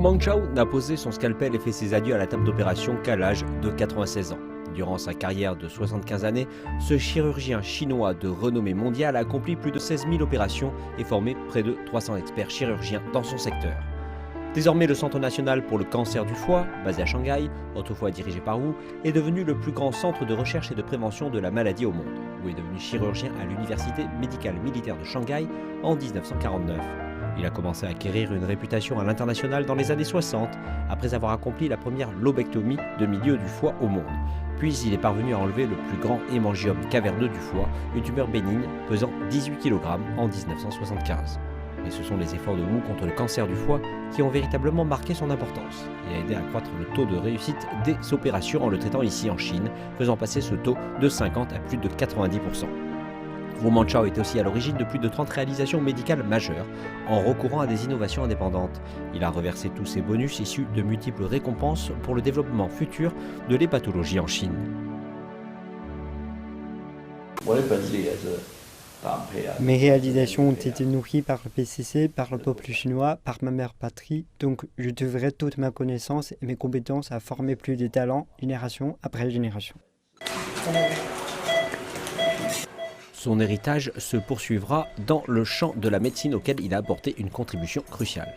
Meng Chao n'a posé son scalpel et fait ses adieux à la table d'opération qu'à l'âge de 96 ans. Durant sa carrière de 75 années, ce chirurgien chinois de renommée mondiale a accompli plus de 16 000 opérations et formé près de 300 experts chirurgiens dans son secteur. Désormais, le Centre national pour le cancer du foie, basé à Shanghai, autrefois dirigé par Wu, est devenu le plus grand centre de recherche et de prévention de la maladie au monde. Wu est devenu chirurgien à l'Université médicale militaire de Shanghai en 1949. Il a commencé à acquérir une réputation à l'international dans les années 60, après avoir accompli la première lobectomie de milieu du foie au monde. Puis il est parvenu à enlever le plus grand hémangiome caverneux du foie, une tumeur bénigne pesant 18 kg en 1975. Et ce sont les efforts de Wu contre le cancer du foie qui ont véritablement marqué son importance et a aidé à accroître le taux de réussite des opérations en le traitant ici en Chine, faisant passer ce taux de 50 à plus de 90%. Wu Meng Chao était aussi à l'origine de plus de 30 réalisations médicales majeures en recourant à des innovations indépendantes. Il a reversé tous ses bonus issus de multiples récompenses pour le développement futur de l'hépatologie en Chine. Mes réalisations ont été nourries par le PCC, par le peuple chinois, par ma mère patrie, donc je devrais toute ma connaissance et mes compétences à former plus de talents, génération après génération. Son héritage se poursuivra dans le champ de la médecine auquel il a apporté une contribution cruciale.